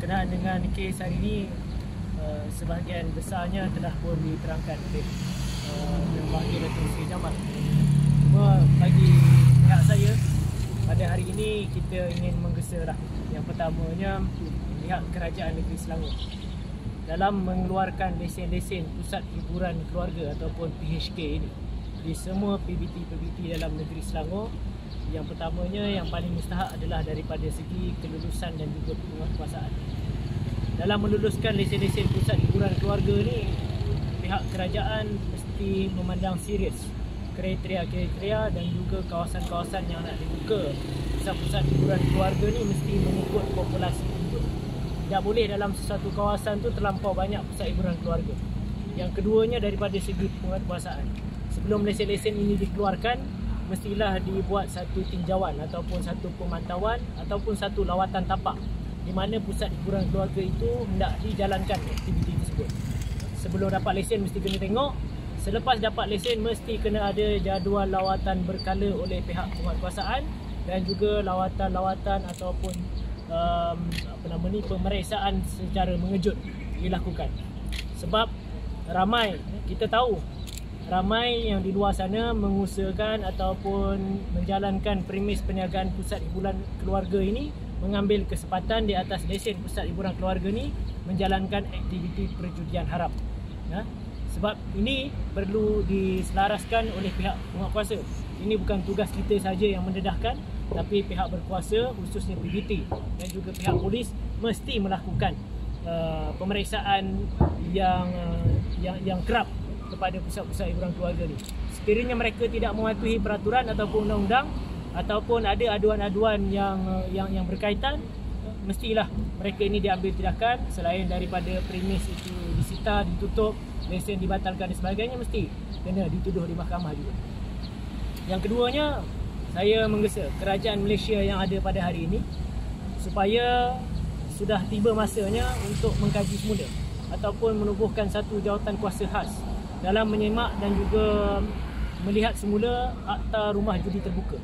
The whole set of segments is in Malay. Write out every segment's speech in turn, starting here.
berkenaan dengan kes hari ini, sebahagian besarnya telah pun diterangkan oleh Yang Berhormat Datuk Seri Jamal. Cuma bagi pihak saya, pada hari ini kita ingin menggesa lah. Yang pertamanya, pihak Kerajaan Negeri Selangor dalam mengeluarkan lesen-lesen Pusat Hiburan Keluarga ataupun PHK ini di semua PBT dalam negeri Selangor. Yang pertamanya, yang paling mustahak adalah daripada segi kelulusan dan juga penguasaan. Dalam meluluskan lesen-lesen Pusat Hiburan Keluarga ni, pihak kerajaan mesti memandang serius kriteria-kriteria dan juga kawasan-kawasan yang nak dibuka pusat-pusat hiburan keluarga ni mesti mengikut populasi penduduk. Tak boleh dalam sesuatu kawasan tu terlampau banyak pusat hiburan keluarga. Yang keduanya, daripada segi penguasaan. Sebelum lesen-lesen ini dikeluarkan, mestilah dibuat satu tinjauan ataupun satu pemantauan ataupun satu lawatan tapak di mana pusat hiburan keluarga itu hendak dijalankan aktiviti tersebut. Sebelum dapat lesen mesti kena tengok. Selepas dapat lesen mesti kena ada jadual lawatan berkala oleh pihak penguatkuasaan dan juga lawatan-lawatan ataupun pemeriksaan secara mengejut dilakukan. Sebab ramai, kita tahu ramai yang di luar sana mengusahakan ataupun menjalankan premis perniagaan pusat hiburan keluarga ini, mengambil kesempatan di atas lesen pusat hiburan keluarga ni menjalankan aktiviti perjudian haram. Sebab ini perlu diselaraskan oleh pihak penguatkuasa. Ini bukan tugas kita saja yang mendedahkan, tapi pihak berkuasa khususnya PBT dan juga pihak polis mesti melakukan pemeriksaan yang kerap kepada pusat-pusat hiburan keluarga ni. Sekiranya mereka tidak mematuhi peraturan ataupun undang-undang ataupun ada aduan-aduan yang berkaitan, mestilah mereka ini diambil tindakan. Selain daripada premis itu disita, ditutup, lesen dibatalkan dan sebagainya, mesti kena dituduh di mahkamah juga. Yang keduanya, saya menggesa kerajaan Malaysia yang ada pada hari ini supaya sudah tiba masanya untuk mengkaji semula ataupun menubuhkan satu jawatan kuasa khas dalam menyemak dan juga melihat semula Akta Rumah Judi Terbuka.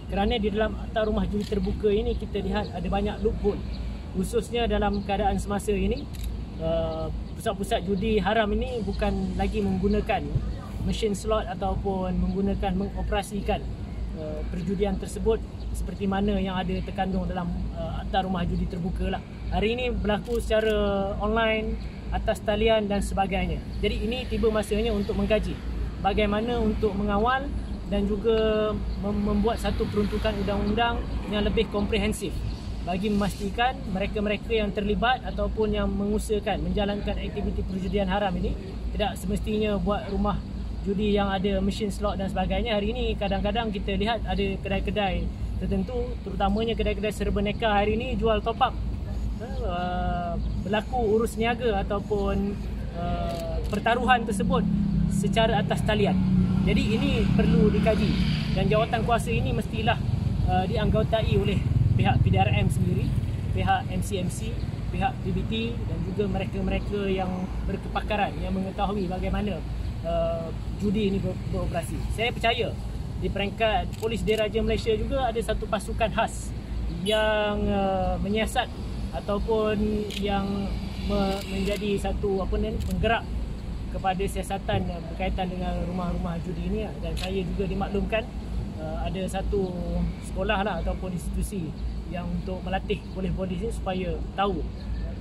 Kerana di dalam Akta Rumah Judi Terbuka ini kita lihat ada banyak loophole, khususnya dalam keadaan semasa ini. Pusat-pusat judi haram ini bukan lagi menggunakan mesin slot ataupun mengoperasikan perjudian tersebut seperti mana yang ada terkandung dalam Akta Rumah Judi Terbuka lah. Hari ini berlaku secara online, atas talian dan sebagainya. Jadi ini tiba masanya untuk mengkaji bagaimana untuk mengawal dan juga membuat satu peruntukan undang-undang yang lebih komprehensif bagi memastikan mereka-mereka yang terlibat ataupun yang mengusahakan menjalankan aktiviti perjudian haram ini tidak semestinya buat rumah judi yang ada mesin slot dan sebagainya. Hari ini kadang-kadang kita lihat ada kedai-kedai tertentu, terutamanya kedai-kedai serba neka hari ini jual top up, berlaku urus niaga ataupun pertaruhan tersebut secara atas talian. Jadi ini perlu dikaji dan jawatan kuasa ini mestilah dianggotai oleh pihak PDRM sendiri, pihak MCMC, pihak PBT dan juga mereka-mereka yang berkepakaran yang mengetahui bagaimana judi ini beroperasi. Saya percaya di peringkat Polis Diraja Malaysia juga ada satu pasukan khas yang menyiasat ataupun yang menjadi satu penggerak kepada siasatan berkaitan dengan rumah-rumah judi ini. Dan saya juga dimaklumkan ada satu sekolah lah ataupun institusi yang untuk melatih polis-polis ini supaya tahu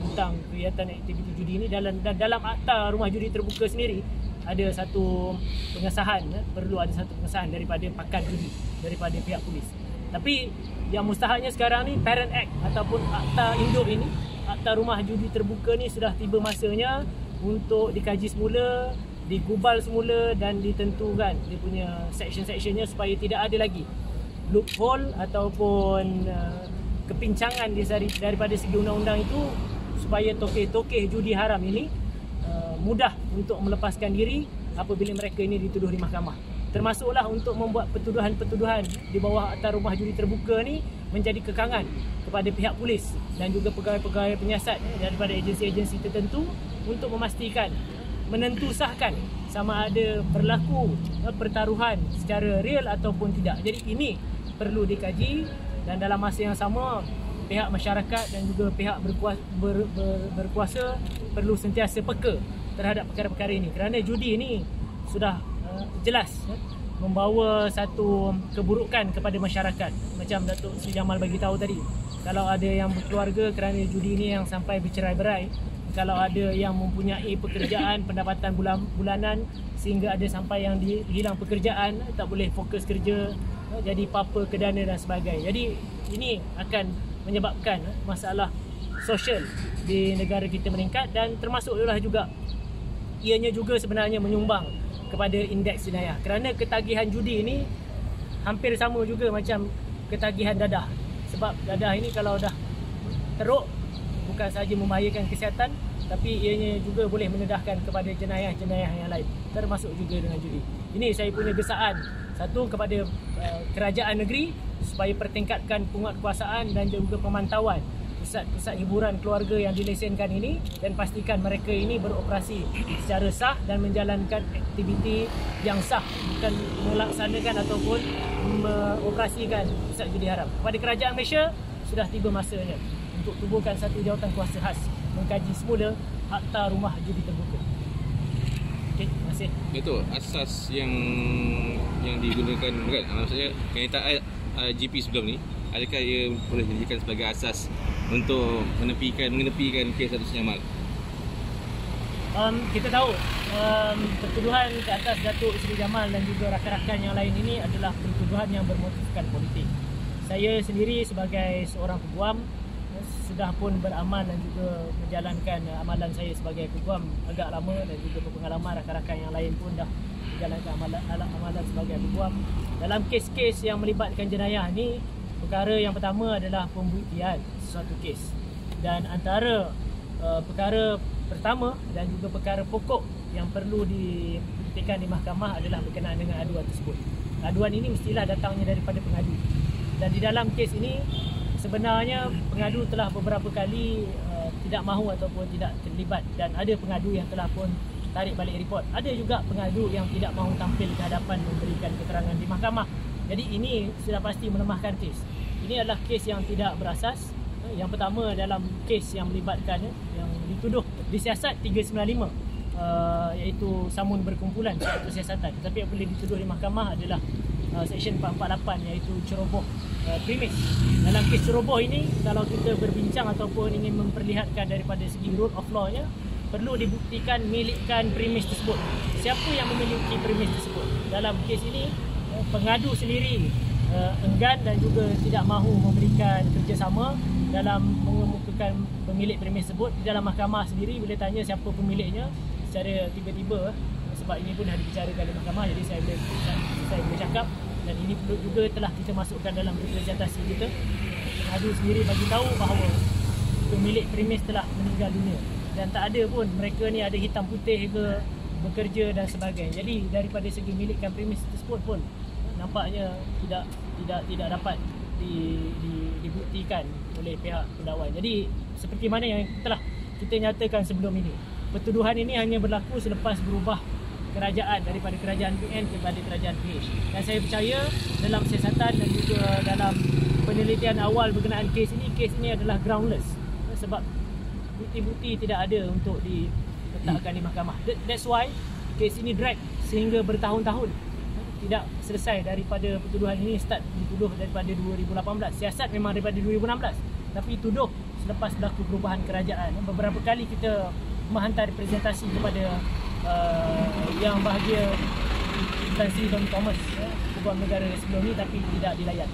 tentang kegiatan aktiviti judi ini. Dalam Akta Rumah Judi Terbuka sendiri ada satu pengesahan, perlu ada satu pengesahan daripada pakar judi, daripada pihak polis. Tapi yang mustahaknya sekarang ni Parent Act ataupun Akta Induk ini, Akta Rumah Judi Terbuka ni sudah tiba masanya untuk dikaji semula, digubal semula dan ditentukan dia punya section-sectionnya supaya tidak ada lagi loophole ataupun kepincangan daripada segi undang-undang itu, supaya tokeh-tokeh judi haram ini mudah untuk melepaskan diri apabila mereka ini dituduh di mahkamah. Termasuklah untuk membuat pertuduhan-pertuduhan di bawah Akta Rumah Judi Terbuka ni menjadi kekangan kepada pihak polis dan juga pegawai-pegawai penyiasat daripada agensi-agensi tertentu untuk memastikan, menentusahkan sama ada berlaku pertaruhan secara real ataupun tidak. Jadi ini perlu dikaji dan dalam masa yang sama pihak masyarakat dan juga pihak berkuasa perlu sentiasa peka terhadap perkara-perkara ini, kerana judi ini sudah jelas membawa satu keburukan kepada masyarakat. Macam Datuk Seri Jamal bagi tahu tadi, kalau ada yang berkeluarga kerana judi ini yang sampai bercerai-berai, kalau ada yang mempunyai pekerjaan pendapatan bulanan sehingga ada sampai yang hilang pekerjaan, tak boleh fokus kerja, jadi papa kedana dan sebagainya. Jadi ini akan menyebabkan masalah sosial di negara kita meningkat, dan termasuk juga ianya juga sebenarnya menyumbang kepada indeks jenayah, kerana ketagihan judi ini hampir sama juga macam ketagihan dadah. Sebab dadah ini kalau dah teruk, bukan sahaja membahayakan kesihatan, tapi ianya juga boleh menedahkan kepada jenayah-jenayah yang lain, termasuk juga dengan judi. Ini saya punya gesaan, satu kepada kerajaan negeri supaya pertingkatkan penguatkuasaan dan juga pemantauan pusat-pusat hiburan keluarga yang dilesenkan ini, dan pastikan mereka ini beroperasi secara sah dan menjalankan aktiviti yang sah, bukan melaksanakan ataupun mengoperasikan pusat judi haram. Kepada kerajaan Malaysia, sudah tiba masanya untuk tubuhkan satu jawatan kuasa khas mengkaji semula akta rumah judi terbuka. Okey, terima kasih. Itu asas yang digunakan, bukan? Maksudnya kenyataan GP sebelum ni, adakah ia boleh dijadikan sebagai asas untuk mengenepikan kes Datuk Seri Jamal? Kita tahu pertuduhan ke atas Datuk Seri Jamal dan juga rakan-rakan yang lain ini adalah pertuduhan yang bermotifkan politik. Saya sendiri sebagai seorang peguam sudah pun beramal dan juga menjalankan amalan saya sebagai peguam agak lama, dan juga berpengalaman rakan-rakan yang lain pun dah menjalankan amalan sebagai peguam. Dalam kes-kes yang melibatkan jenayah ni, perkara yang pertama adalah pembuktian sesuatu kes, dan antara perkara pertama dan juga perkara pokok yang perlu dibuktikan di mahkamah adalah berkenaan dengan aduan tersebut. Aduan ini mestilah datangnya daripada pengadu, dan di dalam kes ini sebenarnya pengadu telah beberapa kali tidak mahu ataupun tidak terlibat, dan ada pengadu yang telah pun tarik balik report. Ada juga pengadu yang tidak mahu tampil ke hadapan memberikan keterangan di mahkamah. Jadi ini sudah pasti melemahkan kes. Ini adalah kes yang tidak berasas. Yang pertama dalam kes yang melibatkan yang dituduh disiasat 395, iaitu samun berkumpulan suatu siasatan. Tapi yang boleh dituduh di mahkamah adalah Seksyen 448, iaitu ceroboh premis. Dalam kes ceroboh ini, kalau kita berbincang ataupun ingin memperlihatkan daripada segi rule of law-nya, perlu dibuktikan milikkan premis tersebut. Siapa yang memiliki premis tersebut? Dalam kes ini, pengadu sendiri enggan dan juga tidak mahu memberikan kerjasama dalam mengemukakan pemilik premis tersebut. Di dalam mahkamah sendiri, bila tanya siapa pemiliknya, secara tiba-tiba, sebab ini pun dah dibicarakan di mahkamah, jadi saya boleh cakap, dan ini perlu juga telah kita masukkan dalam representasi kita. Pengadu sendiri bagi tahu bahawa pemilik premis telah meninggal dunia, dan tak ada pun mereka ni ada hitam putih ke bekerja dan sebagainya. Jadi daripada segi milikkan premis tersebut pun nampaknya tidak dapat dibuktikan oleh pihak pendakwa. Jadi seperti mana yang telah kita nyatakan sebelum ini, pertuduhan ini hanya berlaku selepas berubah kerajaan daripada kerajaan PN kepada kerajaan PH. Dan saya percaya dalam siasatan dan juga dalam penelitian awal berkenaan kes ini adalah groundless, sebab bukti-bukti tidak ada untuk diletakkan di mahkamah. That's why kes ini drag sehingga bertahun-tahun tidak selesai. Daripada pertuduhan ini start dituduh daripada 2018. Siasat memang daripada 2016, tapi tuduh selepas berlaku perubahan kerajaan. Beberapa kali kita menghantar representasi kepada yang bahagia instansi Don Thomas, Peguam Negara sebelum ni, tapi tidak dilayan.